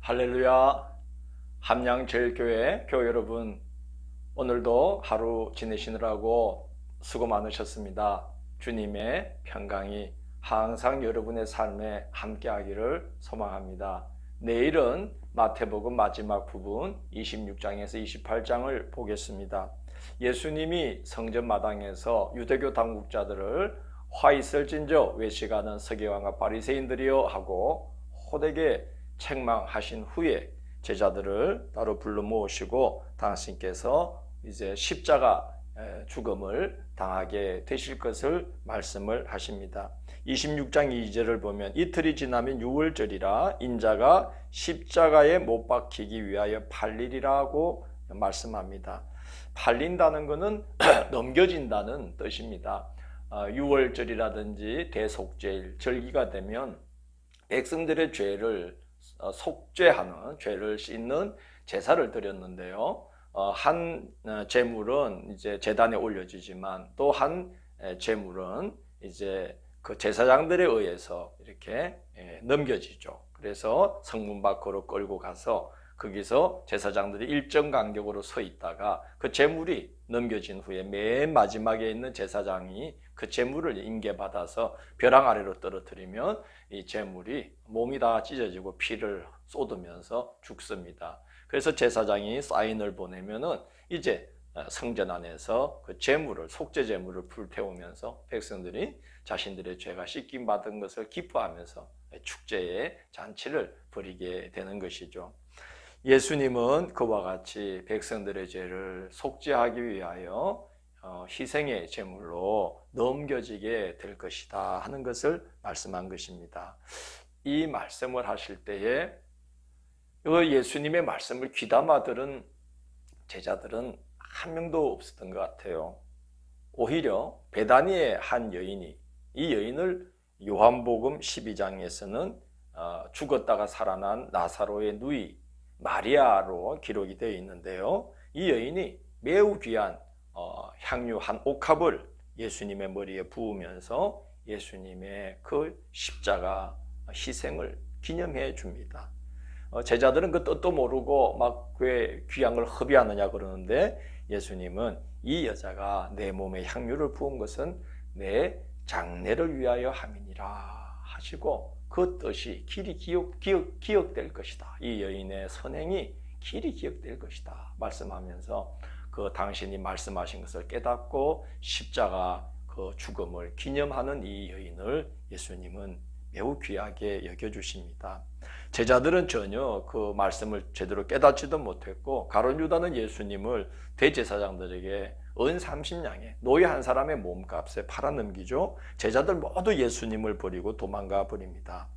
할렐루야. 함양제일교회 교회 여러분, 오늘도 하루 지내시느라고 수고 많으셨습니다. 주님의 평강이 항상 여러분의 삶에 함께하기를 소망합니다. 내일은 마태복음 마지막 부분 26장에서 28장을 보겠습니다. 예수님이 성전 마당에서 유대교 당국자들을 화 있을진저 외식하는 서기관과 바리새인들이여 하고 호되게 책망하신 후에 제자들을 따로 불러 모으시고 당신께서 이제 십자가 죽음을 당하게 되실 것을 말씀을 하십니다. 26장 2절을 보면 이틀이 지나면 유월절이라 인자가 십자가에 못 박히기 위하여 팔리리라고 말씀합니다. 팔린다는 것은 넘겨진다는 뜻입니다. 유월절이라든지 대속죄일, 절기가 되면 백성들의 죄를 속죄하는, 죄를 씻는 제사를 드렸는데요. 한 제물은 이제 제단에 올려지지만 또 한 제물은 이제 그 제사장들에 의해서 이렇게 넘겨지죠. 그래서 성문 밖으로 끌고 가서 거기서 제사장들이 일정 간격으로 서 있다가 그 제물이 넘겨진 후에 맨 마지막에 있는 제사장이 그 제물을 인계받아서 벼랑 아래로 떨어뜨리면 이 제물이 몸이 다 찢어지고 피를 쏟으면서 죽습니다. 그래서 제사장이 사인을 보내면은 이제 성전 안에서 그 제물을, 속죄 제물을 불태우면서 백성들이 자신들의 죄가 씻김 받은 것을 기뻐하면서 축제의 잔치를 벌이게 되는 것이죠. 예수님은 그와 같이 백성들의 죄를 속죄하기 위하여 희생의 제물로 넘겨지게 될 것이다 하는 것을 말씀한 것입니다. 이 말씀을 하실 때에 예수님의 말씀을 귀담아 들은 제자들은 한 명도 없었던 것 같아요. 오히려 베다니의 한 여인이, 이 여인을 요한복음 12장에서는 죽었다가 살아난 나사로의 누이 마리아로 기록이 되어 있는데요. 이 여인이 매우 귀한 향유 한 옥합을 예수님의 머리에 부으면서 예수님의 그 십자가 희생을 기념해 줍니다. 제자들은 그 뜻도 모르고 막 왜 귀한 걸 허비하느냐 그러는데 예수님은 이 여자가 내 몸에 향유를 부은 것은 내 장례를 위하여 함이니라 하시고 그 뜻이 길이 기억될 것이다. 이 여인의 선행이 길이 기억될 것이다 말씀하면서 그 당신이 말씀하신 것을 깨닫고 십자가 그 죽음을 기념하는 이 여인을 예수님은 매우 귀하게 여겨주십니다. 제자들은 전혀 그 말씀을 제대로 깨닫지도 못했고 가룟 유다는 예수님을 대제사장들에게 은 30냥에 노예 한 사람의 몸값에 팔아넘기죠. 제자들 모두 예수님을 버리고 도망가 버립니다.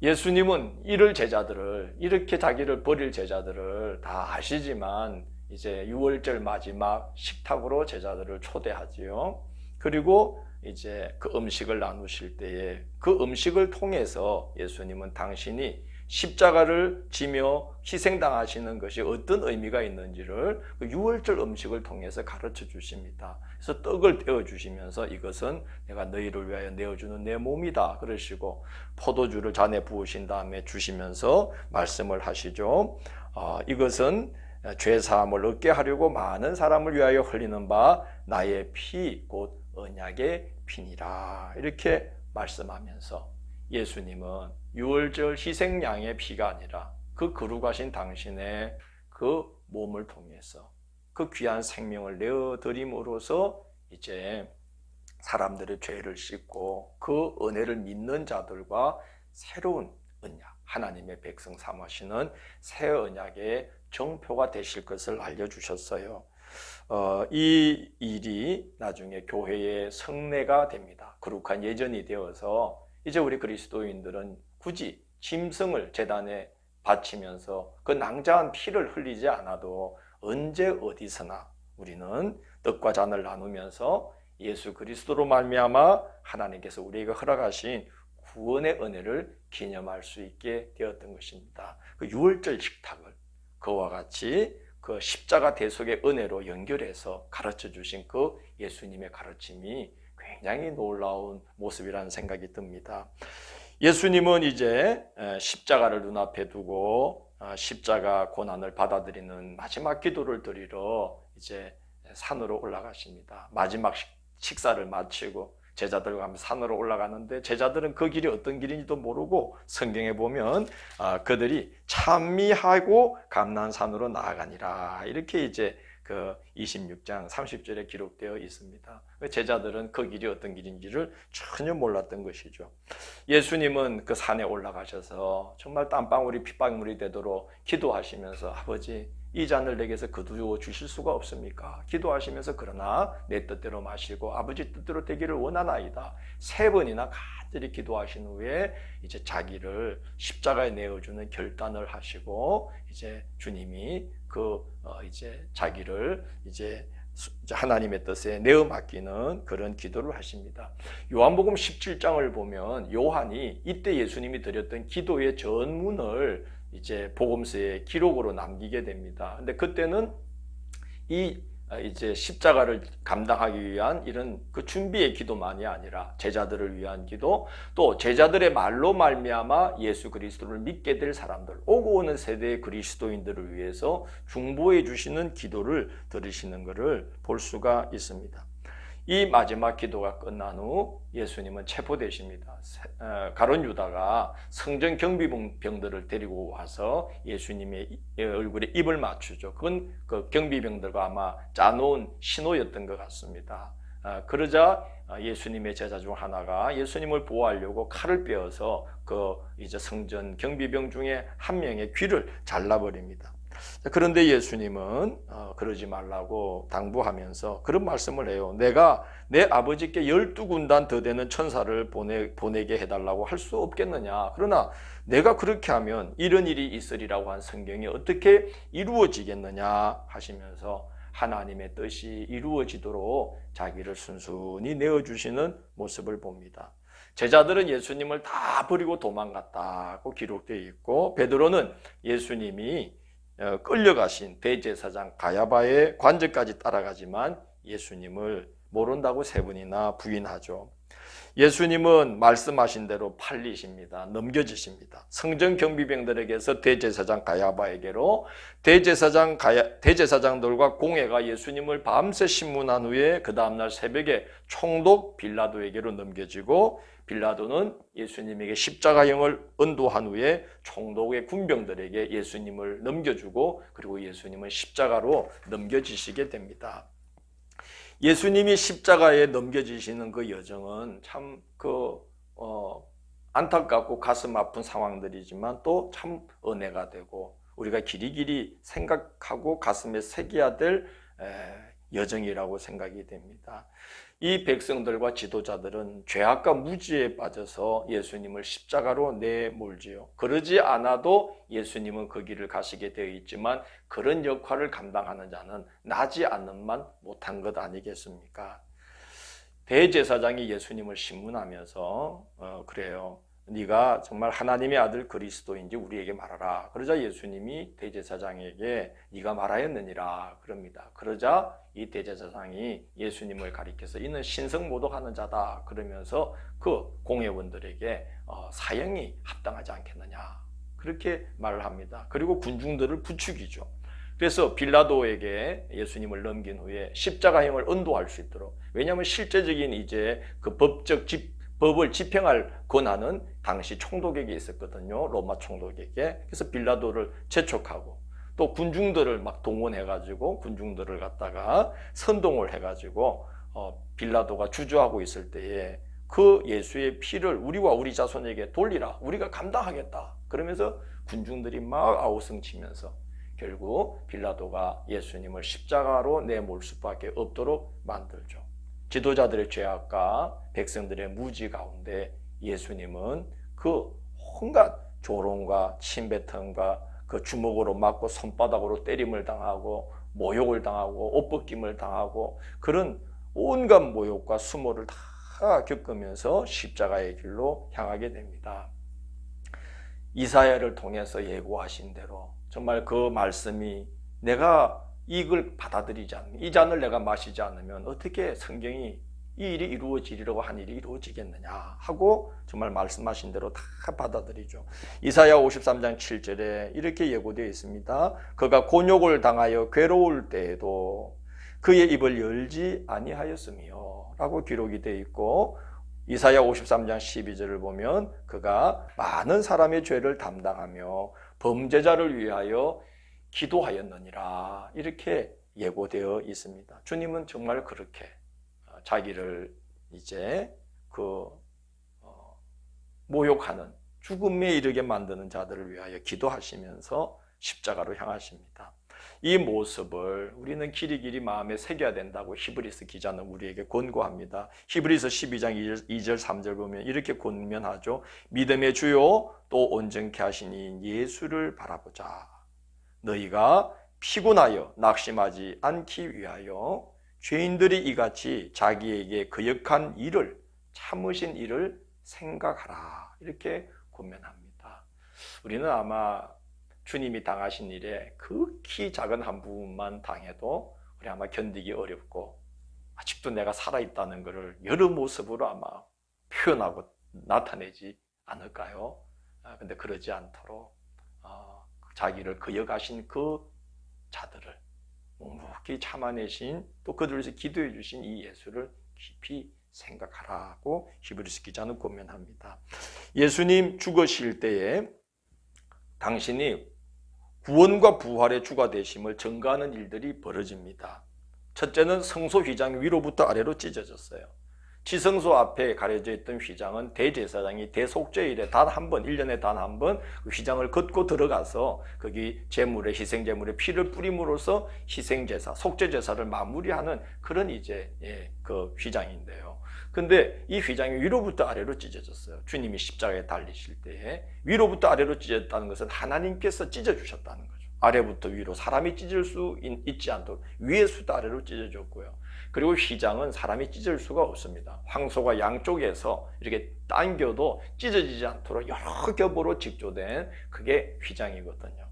예수님은 이렇게 자기를 버릴 제자들을 다 아시지만 이제 유월절 마지막 식탁으로 제자들을 초대하지요. 그리고 이제 그 음식을 나누실 때에 그 음식을 통해서 예수님은 당신이 십자가를 지며 희생당하시는 것이 어떤 의미가 있는지를 그 유월절 음식을 통해서 가르쳐 주십니다. 그래서 떡을 떼어 주시면서 이것은 내가 너희를 위하여 내어주는 내 몸이다 그러시고 포도주를 잔에 부으신 다음에 주시면서 말씀을 하시죠. 이것은 죄사함을 얻게 하려고 많은 사람을 위하여 흘리는 바 나의 피 곧 언약의 피니라 이렇게 말씀하면서 예수님은 유월절 희생양의 피가 아니라 그 거룩하신 당신의 그 몸을 통해서 그 귀한 생명을 내어드림으로써 이제 사람들의 죄를 씻고 그 은혜를 믿는 자들과 새로운 언약, 하나님의 백성 삼으시는 새 언약의 정표가 되실 것을 알려주셨어요. 이 일이 나중에 교회의 성례가 됩니다. 거룩한 예전이 되어서 이제 우리 그리스도인들은 굳이 짐승을 제단에 바치면서 그 낭자한 피를 흘리지 않아도 언제 어디서나 우리는 떡과 잔을 나누면서 예수 그리스도로 말미암아 하나님께서 우리에게 허락하신 구원의 은혜를 기념할 수 있게 되었던 것입니다. 그 유월절 식탁을 그와 같이 그 십자가 대속의 은혜로 연결해서 가르쳐 주신 그 예수님의 가르침이 굉장히 놀라운 모습이라는 생각이 듭니다. 예수님은 이제 십자가를 눈앞에 두고 십자가 고난을 받아들이는 마지막 기도를 드리러 이제 산으로 올라가십니다. 마지막 식사를 마치고 제자들과 함께 산으로 올라가는데 제자들은 그 길이 어떤 길인지도 모르고 성경에 보면 그들이 찬미하고 감난산으로 나아가니라 이렇게 이제 그 26장 30절에 기록되어 있습니다. 제자들은 그 길이 어떤 길인지를 전혀 몰랐던 것이죠. 예수님은 그 산에 올라가셔서 정말 땀방울이 핏방울이 되도록 기도하시면서 아버지 이 잔을 내게서 거두어 주실 수가 없습니까? 기도하시면서 그러나 내 뜻대로 마시고 아버지 뜻대로 되기를 원하나이다. 3번이나 간절히 기도하신 후에 이제 자기를 십자가에 내어주는 결단을 하시고 이제 주님이 이제 자기를 이제 하나님의 뜻에 내어 맡기는 그런 기도를 하십니다. 요한복음 17장을 보면 요한이 이때 예수님이 드렸던 기도의 전문을 이제 복음서에 기록으로 남기게 됩니다. 근데 그때는 이제 십자가를 감당하기 위한 이런 그 준비의 기도만이 아니라 제자들을 위한 기도, 또 제자들의 말로 말미암아 예수 그리스도를 믿게 될 사람들, 오고 오는 세대의 그리스도인들을 위해서 중보해 주시는 기도를 들으시는 것을 볼 수가 있습니다. 이 마지막 기도가 끝난 후 예수님은 체포되십니다. 가룟 유다가 성전 경비병들을 데리고 와서 예수님의 얼굴에 입을 맞추죠. 그건 그 경비병들과 아마 짜놓은 신호였던 것 같습니다. 그러자 예수님의 제자 중 하나가 예수님을 보호하려고 칼을 빼어서 그 이제 성전 경비병 중에 한 명의 귀를 잘라버립니다. 그런데 예수님은 그러지 말라고 당부하면서 그런 말씀을 해요. 내가 내 아버지께 12군단 더 되는 천사를 보내게 해달라고 할 수 없겠느냐. 그러나 내가 그렇게 하면 이런 일이 있으리라고 한 성경이 어떻게 이루어지겠느냐 하시면서 하나님의 뜻이 이루어지도록 자기를 순순히 내어주시는 모습을 봅니다. 제자들은 예수님을 다 버리고 도망갔다고 기록되어 있고 베드로는 예수님이 끌려가신 대제사장 가야바의 관저까지 따라가지만 예수님을 모른다고 3번이나 부인하죠. 예수님은 말씀하신 대로 팔리십니다. 넘겨지십니다. 성전 경비병들에게서 대제사장 가야바에게로 대제사장들과 공회가 예수님을 밤새 신문한 후에 그 다음날 새벽에 총독 빌라도에게로 넘겨지고 빌라도는 예수님에게 십자가형을 언도한 후에 총독의 군병들에게 예수님을 넘겨주고 그리고 예수님은 십자가로 넘겨지시게 됩니다. 예수님이 십자가에 넘겨지시는 그 여정은 참 안타깝고 가슴 아픈 상황들이지만 또 참 은혜가 되고 우리가 길이길이 생각하고 가슴에 새겨야 될 여정이라고 생각이 됩니다. 이 백성들과 지도자들은 죄악과 무지에 빠져서 예수님을 십자가로 내몰지요. 그러지 않아도 예수님은 그 길을 가시게 되어 있지만 그런 역할을 감당하는 자는 나지 않는만 못한 것 아니겠습니까? 대제사장이 예수님을 신문하면서 그래요. 네가 정말 하나님의 아들 그리스도인지 우리에게 말하라. 그러자 예수님이 대제사장에게 네가 말하였느니라 그럽니다. 그러자 이 대제사장이 예수님을 가리켜서 이는 신성모독하는 자다 그러면서 그 공회원들에게 사형이 합당하지 않겠느냐 그렇게 말을 합니다. 그리고 군중들을 부추기죠. 그래서 빌라도에게 예수님을 넘긴 후에 십자가형을 언도할 수 있도록, 왜냐하면 실제적인 이제 그 법을 집행할 권한은 당시 총독에게 있었거든요. 로마 총독에게. 그래서 빌라도를 재촉하고 또 군중들을 막 동원해가지고 군중들을 갖다가 선동을 해가지고 빌라도가 주저하고 있을 때에 그 예수의 피를 우리와 우리 자손에게 돌리라. 우리가 감당하겠다. 그러면서 군중들이 막 아우성치면서 결국 빌라도가 예수님을 십자가로 내몰 수밖에 없도록 만들죠. 지도자들의 죄악과 백성들의 무지 가운데 예수님은 그 온갖 조롱과 침뱉음과 그 주먹으로 맞고 손바닥으로 때림을 당하고 모욕을 당하고 옷벗김을 당하고 그런 온갖 모욕과 수모를 다 겪으면서 십자가의 길로 향하게 됩니다. 이사야를 통해서 예고하신 대로 정말 그 말씀이 내가 이걸 받아들이지 않으면, 이 잔을 내가 마시지 않으면 어떻게 성경이 이 일이 이루어지리라고 한 일이 이루어지겠느냐 하고 정말 말씀하신 대로 다 받아들이죠. 이사야 53장 7절에 이렇게 예고되어 있습니다. 그가 곤욕을 당하여 괴로울 때에도 그의 입을 열지 아니하였으며 라고 기록이 되어 있고, 이사야 53장 12절을 보면 그가 많은 사람의 죄를 담당하며 범죄자를 위하여 기도하였느니라 이렇게 예고되어 있습니다. 주님은 정말 그렇게 자기를 이제 모욕하는 죽음에 이르게 만드는 자들을 위하여 기도하시면서 십자가로 향하십니다. 이 모습을 우리는 길이길이 마음에 새겨야 된다고 히브리서 기자는 우리에게 권고합니다. 히브리서 12장 2절 3절 보면 이렇게 권면하죠. 믿음의 주요 또 온전케 하시니 예수를 바라보자. 너희가 피곤하여 낙심하지 않기 위하여 죄인들이 이같이 자기에게 거역한 일을 참으신 일을 생각하라 이렇게 권면합니다. 우리는 아마 주님이 당하신 일에 극히 작은 한 부분만 당해도 우리 아마 견디기 어렵고 아직도 내가 살아있다는 것을 여러 모습으로 아마 표현하고 나타내지 않을까요? 근데 그러지 않도록 자기를 거역하신 그 자들을 묵묵히 참아내신 또 그들에서 기도해 주신 이 예수를 깊이 생각하라고 히브리서 기자는 권면합니다. 예수님 죽으실 때에 당신이 구원과 부활의 주가 되심을 증거하는 일들이 벌어집니다. 첫째는 성소 휘장이 위로부터 아래로 찢어졌어요. 지성소 앞에 가려져 있던 휘장은 대제사장이 대속죄일에 단 한 번, 1년에 단 한 번 그 휘장을 걷고 들어가서 거기 제물에 희생제물에 피를 뿌림으로써 희생제사, 속죄제사를 마무리하는 그런 이제 그 휘장인데요. 근데 이 휘장이 위로부터 아래로 찢어졌어요. 주님이 십자가에 달리실 때에 위로부터 아래로 찢어졌다는 것은 하나님께서 찢어주셨다는 거죠. 아래부터 위로 사람이 찢을 수 있지 않도록 위에서부터 아래로 찢어졌고요. 그리고 휘장은 사람이 찢을 수가 없습니다. 황소가 양쪽에서 이렇게 당겨도 찢어지지 않도록 여러 겹으로 직조된 그게 휘장이거든요.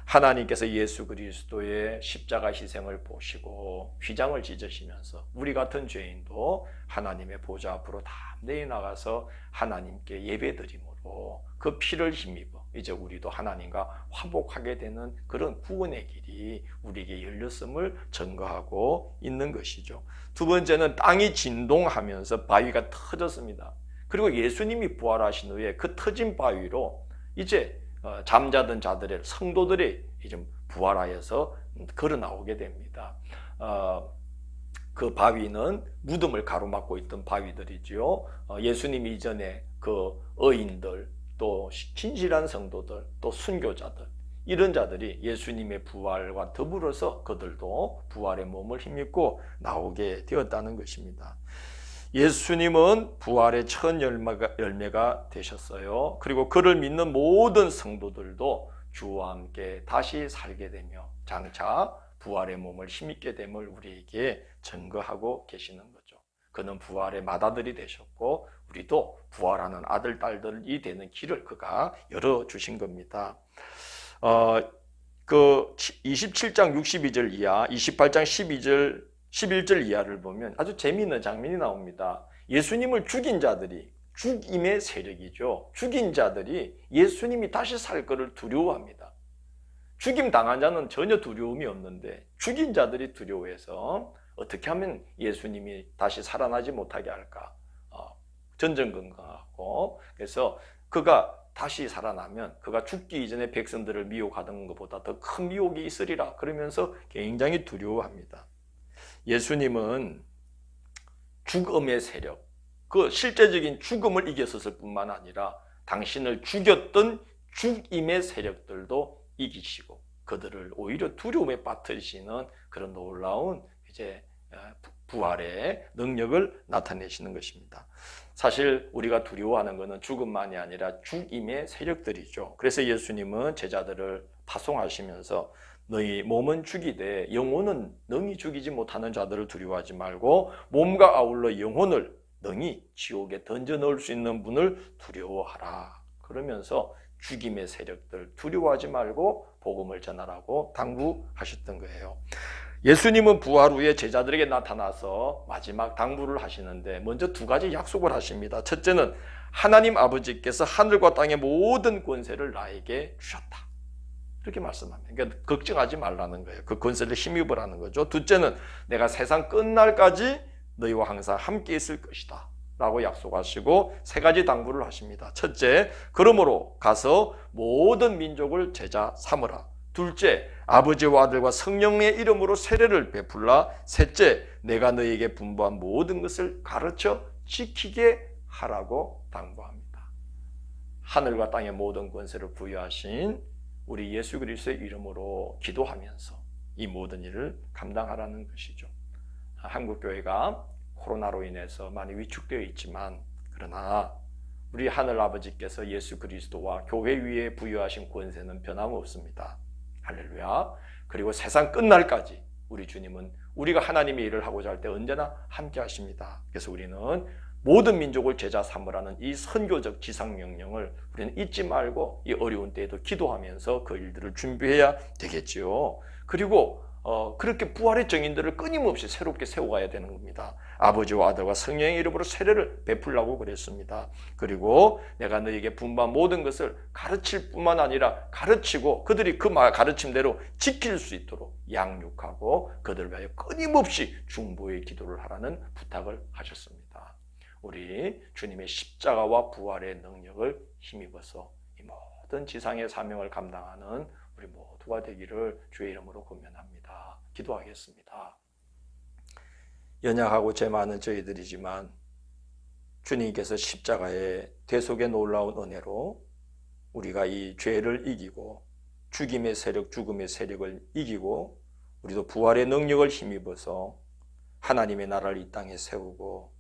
하나님께서 예수 그리스도의 십자가 희생을 보시고 휘장을 찢으시면서 우리 같은 죄인도 하나님의 보좌 앞으로 담대히 나가서 하나님께 예배드림으로 그 피를 힘입어 이제 우리도 하나님과 화목하게 되는 그런 구원의 길이 우리에게 열렸음을 증거하고 있는 것이죠. 두 번째는 땅이 진동하면서 바위가 터졌습니다. 그리고 예수님이 부활하신 후에 그 터진 바위로 이제 잠자던 자들의 성도들이 이제 부활하여서 걸어 나오게 됩니다. 그 바위는 무덤을 가로막고 있던 바위들이지요. 예수님 이전에 그 의인들 또 진실한 성도들 또 순교자들 이런 자들이 예수님의 부활과 더불어서 그들도 부활의 몸을 힘입고 나오게 되었다는 것입니다. 예수님은 부활의 첫 열매가 되셨어요. 그리고 그를 믿는 모든 성도들도 주와 함께 다시 살게 되며 장차 부활의 몸을 힘입게 됨을 우리에게 증거하고 계시는 거죠. 그는 부활의 맏아들이 되셨고 우리도 부활하는 아들, 딸들이 되는 길을 그가 열어주신 겁니다. 그 27장 62절 이하, 28장 11절 이하를 보면 아주 재미있는 장면이 나옵니다. 예수님을 죽인 자들이, 죽임의 세력이죠. 죽인 자들이 예수님이 다시 살 것을 두려워합니다. 죽임 당한 자는 전혀 두려움이 없는데 죽인 자들이 두려워해서 어떻게 하면 예수님이 다시 살아나지 못하게 할까? 전전긍긍하고 그래서 그가 다시 살아나면 그가 죽기 이전에 백성들을 미혹하던 것보다 더 큰 미혹이 있으리라 그러면서 굉장히 두려워합니다. 예수님은 죽음의 세력, 그 실제적인 죽음을 이겼었을 뿐만 아니라 당신을 죽였던 죽임의 세력들도 이기시고 그들을 오히려 두려움에 빠뜨리시는 그런 놀라운 이제 부활의 능력을 나타내시는 것입니다. 사실 우리가 두려워하는 것은 죽음만이 아니라 죽임의 세력들이죠. 그래서 예수님은 제자들을 파송하시면서 너희 몸은 죽이되 영혼은 능히 죽이지 못하는 자들을 두려워하지 말고 몸과 아울러 영혼을 능히 지옥에 던져 넣을 수 있는 분을 두려워하라. 그러면서 죽임의 세력들 두려워하지 말고 복음을 전하라고 당부하셨던 거예요. 예수님은 부활 후에 제자들에게 나타나서 마지막 당부를 하시는데 먼저 두 가지 약속을 하십니다. 첫째는 하나님 아버지께서 하늘과 땅의 모든 권세를 나에게 주셨다. 이렇게 말씀합니다. 그러니까 걱정하지 말라는 거예요. 그 권세를 힘입으라는 거죠. 둘째는 내가 세상 끝날까지 너희와 항상 함께 있을 것이다 라고 약속하시고 세 가지 당부를 하십니다. 첫째, 그러므로 가서 모든 민족을 제자 삼으라. 둘째, 아버지와 아들과 성령의 이름으로 세례를 베풀라. 셋째, 내가 너희에게 분부한 모든 것을 가르쳐 지키게 하라고 당부합니다. 하늘과 땅의 모든 권세를 부여하신 우리 예수 그리스도의 이름으로 기도하면서 이 모든 일을 감당하라는 것이죠. 한국교회가 코로나로 인해서 많이 위축되어 있지만 그러나 우리 하늘아버지께서 예수 그리스도와 교회 위에 부여하신 권세는 변함없습니다. 할렐루야. 그리고 세상 끝날까지 우리 주님은 우리가 하나님의 일을 하고자 할 때 언제나 함께 하십니다. 그래서 우리는 모든 민족을 제자 삼으라는 이 선교적 지상명령을 우리는 잊지 말고 이 어려운 때에도 기도하면서 그 일들을 준비해야 되겠지요. 그리고 그렇게 부활의 증인들을 끊임없이 새롭게 세워가야 되는 겁니다. 아버지와 아들과 성령의 이름으로 세례를 베풀라고 그랬습니다. 그리고 내가 너에게 분부한 모든 것을 가르칠 뿐만 아니라 가르치고 그들이 그 가르침대로 지킬 수 있도록 양육하고 그들을 위하여 끊임없이 중보의 기도를 하라는 부탁을 하셨습니다. 우리 주님의 십자가와 부활의 능력을 힘입어서 이 모든 지상의 사명을 감당하는 우리 모두가 되기를 주의 이름으로 권면합니다. 기도하겠습니다. 연약하고 죄 많은 저희들이지만 주님께서 십자가의 대속의 놀라운 은혜로 우리가 이 죄를 이기고 죽임의 세력, 죽음의 세력을 이기고 우리도 부활의 능력을 힘입어서 하나님의 나라를 이 땅에 세우고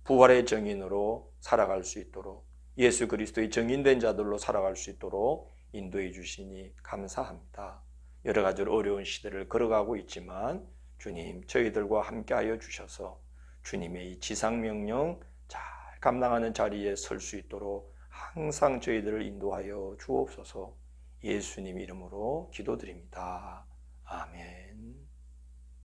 부활의 증인으로 살아갈 수 있도록 예수 그리스도의 증인된 자들로 살아갈 수 있도록 인도해 주시니 감사합니다. 여러 가지로 어려운 시대를 걸어가고 있지만 주님 저희들과 함께하여 주셔서 주님의 이 지상명령 잘 감당하는 자리에 설 수 있도록 항상 저희들을 인도하여 주옵소서. 예수님 이름으로 기도드립니다. 아멘.